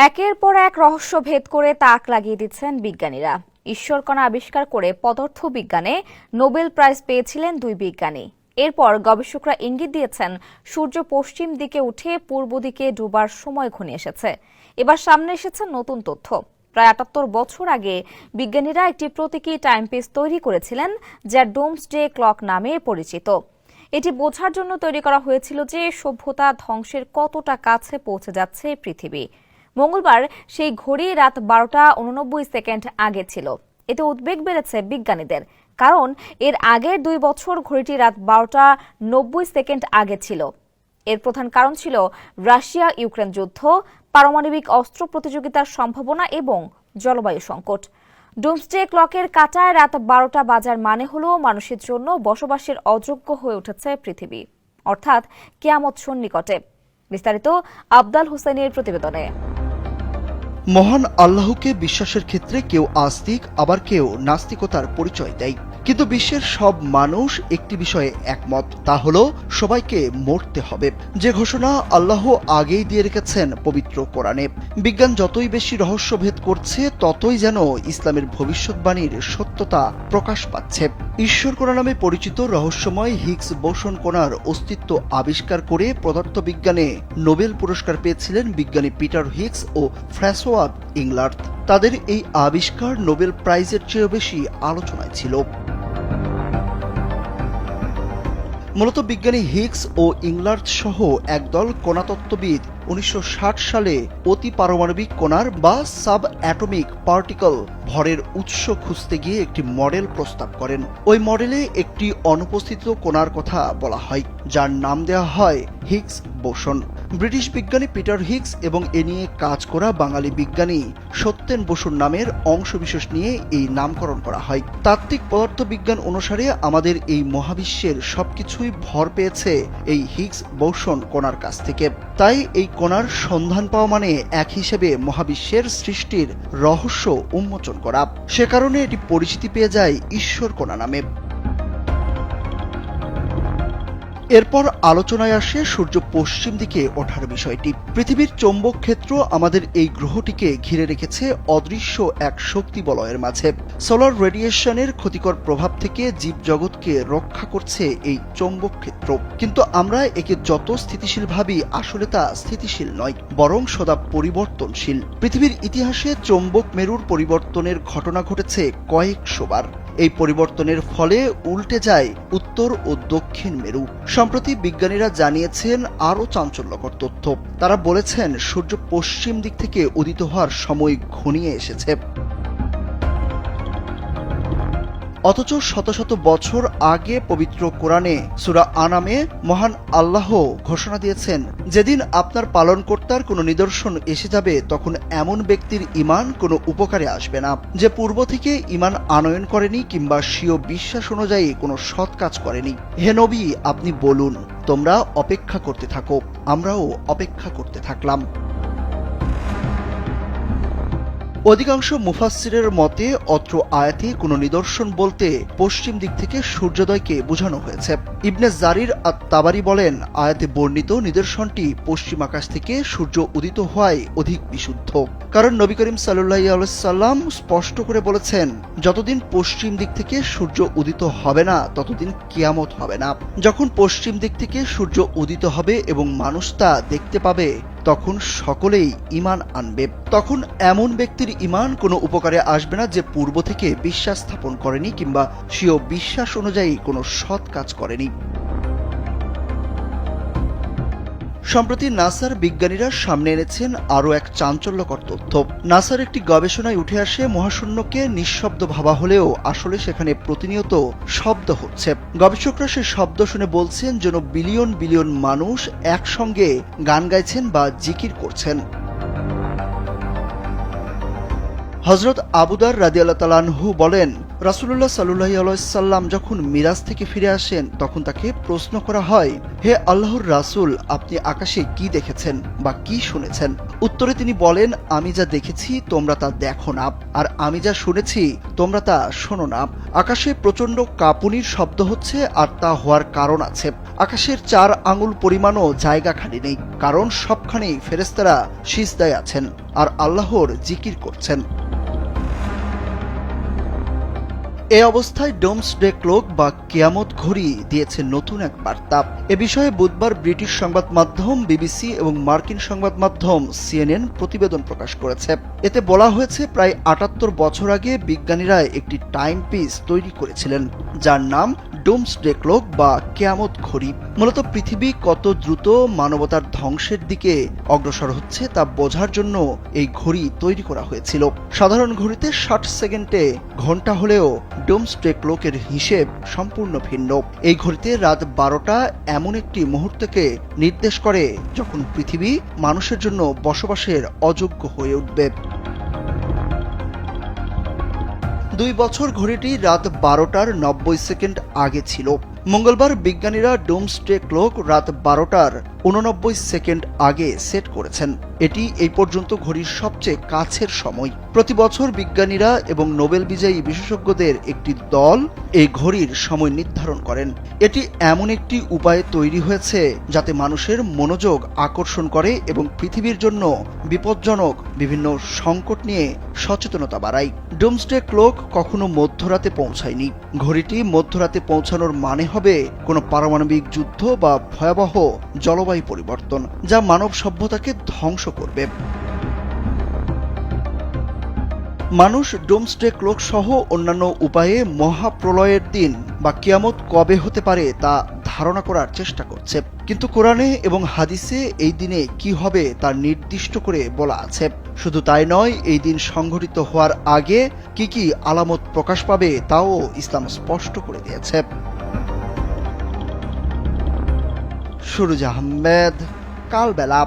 একের পর এক রহস্য ভেদ করে তাক লাগিয়ে দিচ্ছেন বিজ্ঞানীরা। ঈশ্বরকণা আবিষ্কার করে পদার্থবিজ্ঞানে নোবেল প্রাইজ পেয়েছিলেন দুই বিজ্ঞানী। এরপর গবেষকরা ইঙ্গিত দিয়েছেন সূর্য পশ্চিম দিকে উঠে পূর্ব দিকে ডুবার সময় ঘনিয়ে এসেছে। এবার সামনে এসেছে নতুন তথ্য। প্রায় ৭৮ বছর আগে বিজ্ঞানীরা একটি প্রতীকী টাইমপিস তৈরি করেছিলেন, যা ডোমসডে ক্লক নামে পরিচিত। এটি বোঝার জন্য তৈরি করা হয়েছিল যে সভ্যতা ধ্বংসের কতটা কাছে পৌঁছে যাচ্ছে পৃথিবী। মঙ্গলবার সেই ঘড়ি রাত ১২টা ৮৯ আগে ছিল। এতে উদ্বেগ বেড়েছে বিজ্ঞানীদের, কারণ এর আগের ২ বছর ঘড়িটি রাত ১২টা ৯০ আগে ছিল। এর প্রধান কারণ ছিল রাশিয়া ইউক্রেন যুদ্ধ, পারমাণবিক অস্ত্র প্রতিযোগিতার সম্ভাবনা এবং জলবায়ু সংকট। ডুমসডে ক্লকের কাঁটায় রাত ১২টা বাজার মানে হল মানুষের জন্য বসবাসের অযোগ্য হয়ে উঠেছে পৃথিবী, অর্থাৎ কিয়ামত সন্নিকটে। বিস্তারিত আফদাল হোসেনের প্রতিবেদনে। মহান আল্লাহকে বিশ্বাসের ক্ষেত্রে কেউ আস্তিক, আবার কেউ নাস্তিকতার পরিচয় দেয়। কিন্তু বিশ্বের সব মানুষ একটি বিষয়ে একমত, তা হলো সবাইকে মরতে হবে, যে ঘোষণা আল্লাহ আগেই দিয়ে রেখেছেন পবিত্র কোরআনে। বিজ্ঞান যতই বেশি রহস্যভেদ করছে, ততই যেন ইসলামের ভবিষ্যৎবাণীর সত্যতা প্রকাশ পাচ্ছে। ঈশ্বরকণা নামে পরিচিত রহস্যময় হিগস বোসন কণার অস্তিত্ব আবিষ্কার করে পদার্থবিজ্ঞানে নোবেল পুরস্কার পেয়েছিলেন বিজ্ঞানী পিটার হিগস ও ফ্রাঁসোয়া ইংলার্ট। তাদের এই আবিষ্কার নোবেল প্রাইজের চেয়েও বেশি আলোচনায় ছিল। মূলত বিজ্ঞানী হিগস ও ইংলার্ট সহ একদল কণাতত্ত্ববিদ ১৯৬০ সালে অতি পারমাণবিক কণার বা সাব অ্যাটমিক পার্টিকল ভরের উৎস খুঁজতে গিয়ে একটি মডেল প্রস্তাব করেন। ওই মডেলে একটি অনুপস্থিত কণার কথা বলা হয়, যার নাম দেওয়া হয় হিগস বোসন। ব্রিটিশ বিজ্ঞানী পিটার হিগস এবং এ নিয়ে কাজ করা বাঙালি বিজ্ঞানী সত্যেন বসুর নামের অংশবিশেষ নিয়ে এই নামকরণ করা হয়। তাত্ত্বিক পদার্থবিজ্ঞান অনুসারে আমাদের এই মহাবিশ্বের সবকিছুই ভর পেয়েছে এই হিগস বোসন কণার কাছ থেকে। তাই এই কণার সন্ধান পাওয়া মানে এক হিসেবে মহাবিশ্বের সৃষ্টির রহস্য উন্মোচন করা। সে কারণে এটি পরিচিতি পেয়ে যায় ঈশ্বরকণা নামে। এরপর আলোচনায় আসে সূর্য পশ্চিম দিকে ওঠার বিষয়টি। পৃথিবীর চৌম্বক ক্ষেত্র আমাদের এই গ্রহটিকে ঘিরে রেখেছে অদৃশ্য এক শক্তি বলয়ের মাঝে। সোলার রেডিয়েশনের ক্ষতিকর প্রভাব থেকে জীবজগৎকে রক্ষা করছে এই চৌম্বক ক্ষেত্র। কিন্তু আমরা একে যত স্থিতিশীল ভাবি, আসলে তা স্থিতিশীল নয়, বরং সদা পরিবর্তনশীল। পৃথিবীর ইতিহাসে চৌম্বক মেরুর পরিবর্তনের ঘটনা ঘটেছে কয়েকশো বার। এই পরিবর্তনের ফলে উল্টে যায় উত্তর ও দক্ষিণ মেরু। সম্প্রতি বিজ্ঞানীরা জানিয়েছেন আরও চাঞ্চল্যকর তথ্য। তারা বলেছেন সূর্য পশ্চিম দিক থেকে উদিত হওয়ার সময় ঘনিয়ে এসেছে। অথচ শত শত বছর আগে পবিত্র কোরআনে সূরা আনামে মহান আল্লাহ ঘোষণা দিয়েছেন, যেদিন আপনার পালনকর্তার কোনো নিদর্শন এসে যাবে, তখন এমন ব্যক্তির ঈমান কোনো উপকারে আসবে না, যে পূর্ব থেকে ঈমান আনয়ন করেনি কিংবা স্বীয় বিশ্বাস অনুযায়ী কোনো সৎ কাজ করেনি। হে নবী, আপনি বলুন, তোমরা অপেক্ষা করতে থাকো, আমরাও অপেক্ষা করতে থাকলাম। অধিকাংশ মুফাসসিরের মতে অত্র আয়াতে কোনো নিদর্শন বলতে পশ্চিম দিক থেকে সূর্যোদয়কে বোঝানো হয়েছে। ইবনে জারির আত-তাবারি বলেন, আয়াতে বর্ণিত নিদর্শনটি পশ্চিম আকাশ থেকে সূর্য উদিত হওয়ায় অধিক বিশুদ্ধ। কারণ নবী করিম সাল্লাল্লাহু আলাইহি সাল্লাম স্পষ্ট করে বলেছেন, যতদিন পশ্চিম দিক থেকে সূর্য উদিত হবে না, ততদিন কিয়ামত হবে না। যখন পশ্চিম দিক থেকে সূর্য উদিত হবে এবং মানুষ তা দেখতে পাবে, তখন সকলেই ঈমান আনবে। তখন এমন ব্যক্তির ঈমান কোনো উপকারে আসবে না, যে পূর্ব থেকে বিশ্বাস স্থাপন করেনি কিংবা স্বীয় বিশ্বাস অনুযায়ী কোনো সৎ কাজ করেনি। সম্প্রতি নাসার বিজ্ঞানীরা সামনে এনেছেন আরও এক চাঞ্চল্যকর তথ্য। নাসার একটি গবেষণায় উঠে আসে, মহাশূন্যকে নিঃশব্দ ভাবা হলেও আসলে সেখানে প্রতিনিয়ত শব্দ হচ্ছে। গবেষকরা সে শব্দ শুনে বলছেন, যেন বিলিয়ন বিলিয়ন মানুষ একসঙ্গে গান গাইছেন বা জিকির করছেন। হযরত আবু যর রাদিয়াল্লাহু তাআলা আনহু বলেন, রাসূলুল্লাহ সাল্লাল্লাহু আলাইহি সাল্লাম যখন মিরাজ থেকে ফিরে আসেন তখন তাকে প্রশ্ন করা হয়, হে আল্লাহর রাসূল, আপনি আকাশে কি দেখেছেন বা কি শুনেছেন? উত্তরে তিনি বলেন, আমি যা দেখেছি তোমরা তা দেখো না, আর আমি যা শুনেছি তোমরা তা শোনো না। আকাশে প্রচন্ড কাঁপুনির শব্দ হচ্ছে, আর তা হওয়ার কারণ আছে। আকাশের 4 আঙুল পরিমাণও জায়গা খালি নেই, কারণ সবখানেই ফেরেশতারা সিজদায় আছেন আর আল্লাহর জিকির করছেন। এই অবস্থায় ডোমসডে ক্লক বা কিয়ামত ঘড়ি দিয়েছে নতুন এক বার্তা। এ বিষয়ে বুধবার ব্রিটিশ সংবাদ মাধ্যম বিবিসি এবং মার্কিন সংবাদ মাধ্যম সিএনএন প্রতিবেদন প্রকাশ করেছে। এতে বলা হয়েছে, প্রায় 78 বছর আগে বিজ্ঞানীরা একটি টাইম পিস তৈরি করেছিলেন যার নাম ডোমসডে ক্লক বা কিয়ামত ঘড়ি। মূলত পৃথিবী কত দ্রুত মানবতার ধ্বংসের দিকে অগ্রসর হচ্ছে তা বোঝার জন্য এই ঘড়ি তৈরি করা হয়েছিল। সাধারণ ঘড়িতে 60 সেকেন্ডে ঘন্টা হলেও ডোমসডে ক্লকের হিসেব সম্পূর্ণ ভিন্ন। এই ঘড়িতে রাত 12টা এমন একটি মুহূর্তকে নির্দেশ করে যখন পৃথিবী মানুষের জন্য বসবাসের অযোগ্য হয়ে উঠবে। 2 বছর ঘড়িটি রাত 12টার 90 সেকেন্ড আগে ছিল। মঙ্গলবার বিজ্ঞানীরা ডোমসডে ক্লক রাত 12টার 89 সেকেন্ড আগে সেট করেছেন। এটি এই পর্যন্ত ঘড়ির সবচেয়ে কাছের সময়। প্রতি বছর বিজ্ঞানীরা এবং নোবেল বিজয়ী বিশেষজ্ঞদের একটি দল এই ঘড়ির সময় নির্ধারণ করেন। এটি এমন একটি উপায়ে তৈরি হয়েছে যাতে মানুষের মনোযোগ আকর্ষণ করে এবং পৃথিবীর জন্য বিপজ্জনক বিভিন্ন সংকট নিয়ে সচেতনতা বাড়ায়। ডোমসডে ক্লক কখনো মধ্যরাতে পৌঁছায়নি। ঘড়িটি মধ্যরাতে পৌঁছানোর মানে হবে কোনো পারমাণবিক যুদ্ধ বা ভয়াবহ জলবায়ু পরিবর্তন, যা মানব সভ্যতাকে ধ্বংস করবে। মানুষ ডোমসডে ক্লক সহ অন্যান্য উপায়ে মহাপ্রলয়ের দিন বা কিয়ামত কবে হতে পারে তা ধারণা করার চেষ্টা করছে, কিন্তু কোরআনে এবং হাদিসে এই দিনে কি হবে তা নির্দিষ্ট করে বলা আছে। শুধু তাই নয়, এই দিন সংঘটিত হওয়ার আগে কি কি আলামত প্রকাশ পাবে তাও ইসলাম স্পষ্ট করে দিয়েছে। সুরুজ আহমেদ, কালবেলা।